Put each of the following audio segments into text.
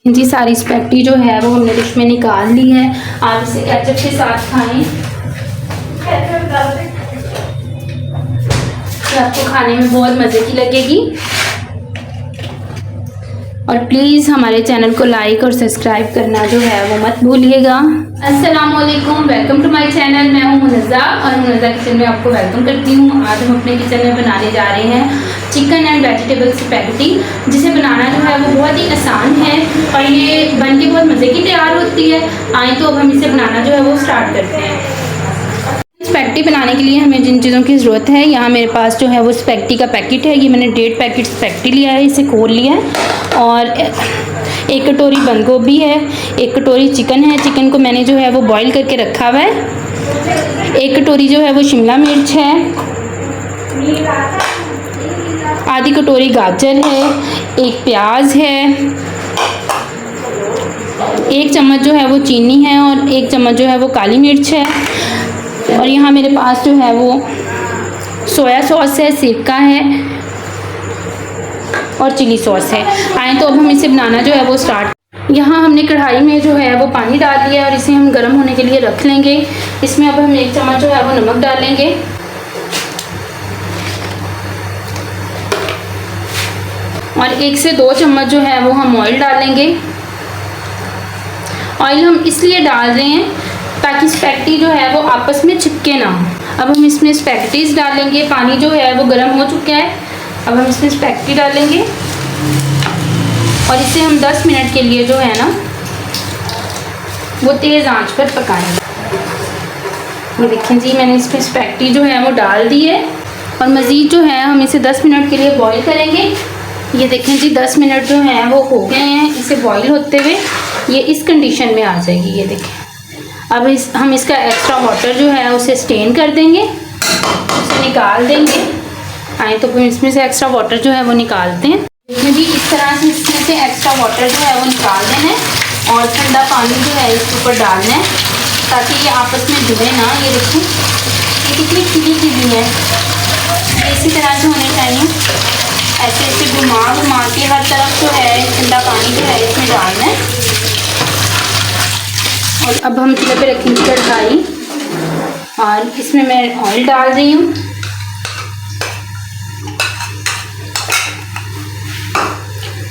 जी सारी स्पैगेटी जो है वो हमने डिश में निकाल ली है। आप इसे केचप के साथ खाएं, ये आपको खाने में बहुत मज़े की लगेगी। और प्लीज़ हमारे चैनल को लाइक और सब्सक्राइब करना जो है वो मत भूलिएगा। अस्सलाम वालेकुम, वेलकम टू माय चैनल। मैं हूँ मुनज़्ज़ा और मुनज़्ज़ा किचन में आपको वेलकम करती हूँ। आज हम अपने किचन में बनाने जा रहे हैं चिकन एंड वेजिटेबल स्पैगेटी, जिसे बनाना जो है वो बहुत ही आसान है और ये बन के बहुत मज़े की तैयार होती है। आए तो अब हम इसे बनाना जो है वो स्टार्ट करते हैं। स्पैगेटी बनाने के लिए हमें जिन चीज़ों की ज़रूरत है, यहाँ मेरे पास जो है वो स्पैगेटी का पैकेट है। ये मैंने 1.5 पैकेट स्पैगेटी लिया है, इसे खोल लिया है। और 1 कटोरी बंद गोभी है, 1 कटोरी चिकन है, चिकन को मैंने जो है वो बॉईल करके रखा हुआ है। 1 कटोरी जो है वो शिमला मिर्च है, आधी कटोरी गाजर है, 1 प्याज है, 1 चम्मच जो है वो चीनी है और 1 चम्मच जो है वो काली मिर्च है। और यहाँ मेरे पास जो है वो सोया सॉस है, सिरका है और चिली सॉस है। आए तो अब हम इसे बनाना जो है वो स्टार्ट। यहाँ हमने कढ़ाई में जो है वो पानी डाल दिया और इसे हम गर्म होने के लिए रख लेंगे। इसमें अब हम 1 चम्मच जो है वो नमक डालेंगे और 1 से 2 चम्मच जो है वो हम ऑयल डालेंगे। ऑयल हम इसलिए डाल रहे हैं ताकि स्पैगेटी जो है वो आपस में चिपके ना हो। अब हम इसमें स्पैगेटीज डालेंगे। पानी जो है वो गर्म हो चुका है। अब हम इसमें स्पैगेटी डालेंगे और इसे हम 10 मिनट के लिए जो है ना वो तेज़ आंच पर पकाएंगे। ये देखें जी, मैंने इसमें स्पैगेटी जो है वो डाल दी है और मज़ीद जो है हम इसे 10 मिनट के लिए बॉईल करेंगे। ये देखें जी, 10 मिनट जो हैं वो हो गए हैं इसे बॉईल होते हुए। ये इस कंडीशन में आ जाएगी। ये देखें, अब हम इसका एक्स्ट्रा वाटर जो है उसे स्टेन कर देंगे, उसे निकाल देंगे। आए तो हम इसमें से एक्स्ट्रा वाटर जो है वो निकालते हैं। इसमें भी इस तरह से इसमें से एक्स्ट्रा वाटर जो है वो निकाल देना है और ठंडा पानी जो है इसके ऊपर डालना है ताकि ये आपस में जुड़े ना। ये देखिए, ये कितनी खिली खिली है, ये इसी तरह से होने चाहिए। ऐसे ऐसे घुमा घुमा के हर तरफ जो है ठंडा पानी जो है इसमें डालना है। और अब हम चूल्हे पे रखेंगे कढ़ाई और इसमें मैं ऑयल डाल रही हूँ।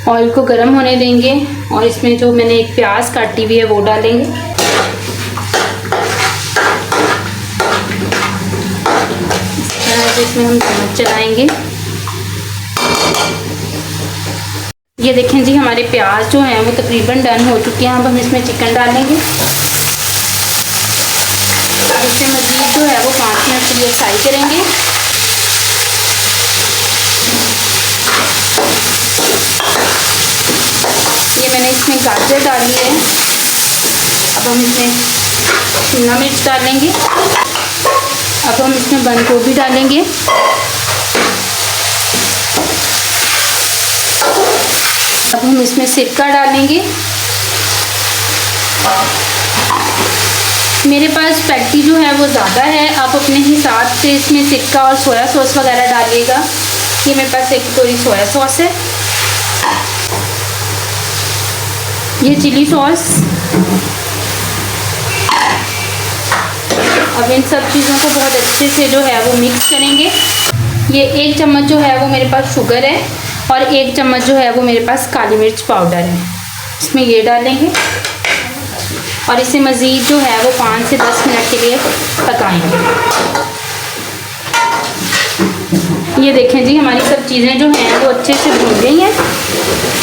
ऑयल को गर्म होने देंगे और इसमें जो मैंने 1 प्याज काटी हुई है वो डालेंगे। इस तरह से इसमें हम चम्मच चलाएंगे। ये देखें जी, हमारे प्याज जो हैं वो तकरीबन डन हो चुके हैं। अब हम इसमें चिकन डालेंगे। अब इसे मज़ीद जो है वो 5 मिनट के लिए फ्राई करेंगे। ये मैंने इसमें गाजर डाली है। अब हम इसमें शिमला मिर्च डालेंगे। अब हम इसमें बंद गोभी डालेंगे। अब हम इसमें सिरका डालेंगे। मेरे पास स्पैगेटी जो है वो ज़्यादा है, आप अपने हिसाब से इसमें सिरका और सोया सॉस वगैरह डालिएगा। ये मेरे पास 1 कटोरी सोया सॉस है, ये चिली सॉस। अब इन सब चीज़ों को बहुत अच्छे से जो है वो मिक्स करेंगे। ये 1 चम्मच जो है वो मेरे पास शुगर है और 1 चम्मच जो है वो मेरे पास काली मिर्च पाउडर है, इसमें ये डालेंगे और इसे मज़ीद जो है वो 5 से 10 मिनट के लिए पकाएंगे। ये देखें जी, हमारी सब चीज़ें जो हैं वो अच्छे से भून गई हैं।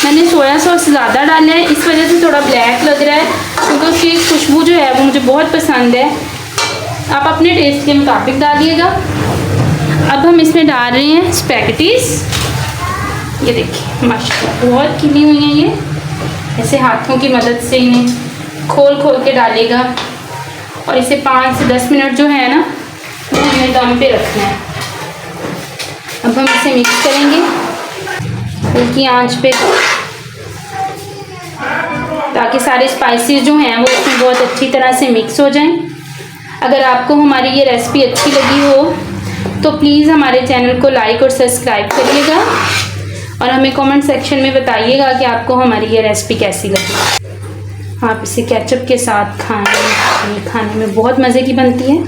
मैंने सोया सॉस ज़्यादा डाला है, इस वजह से थोड़ा ब्लैक लग रहा है, क्योंकि उसकी खुशबू जो है वो मुझे बहुत पसंद है। आप अपने टेस्ट के मुताबिक डालिएगा। अब हम इसमें डाल रहे हैं स्पैगेटीज़। ये देखिए, माशाल्लाह बहुत खिली हुई हैं। ये ऐसे हाथों की मदद से इन्हें खोल खोल के डालेगा और इसे 5 से 10 मिनट जो है ना वो हमें दम पे रखना है। अब हम इसे मिक्स करेंगे हल्की आंच पे, ताकि सारे स्पाइसेस जो हैं वो इसमें बहुत अच्छी तरह से मिक्स हो जाएं। अगर आपको हमारी ये रेसिपी अच्छी लगी हो तो प्लीज़ हमारे चैनल को लाइक और सब्सक्राइब करिएगा और हमें कमेंट सेक्शन में बताइएगा कि आपको हमारी ये रेसिपी कैसी लगी। आप इसे केचप के साथ खाने में बहुत मज़े की बनती है।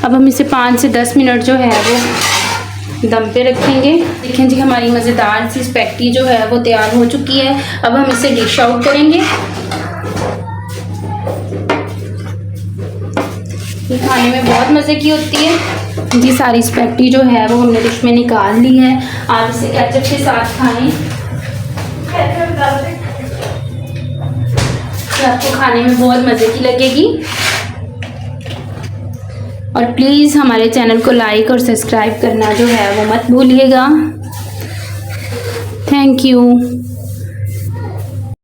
अब हम इसे 5 से 10 मिनट जो है वो दम पे रखेंगे। देखें जी हमारी मज़ेदार सी स्पैगेटी जो है वो तैयार हो चुकी है। अब हम इसे डिश आउट करेंगे। ये खाने में बहुत मज़े की होती है जी। सारी स्पैगेटी जो है वो हमने डिश में निकाल ली है। आप इसे केचप के साथ खाएं, आपको खाने में बहुत मज़े की लगेगी। और प्लीज़ हमारे चैनल को लाइक और सब्सक्राइब करना जो है वो मत भूलिएगा। Thank you.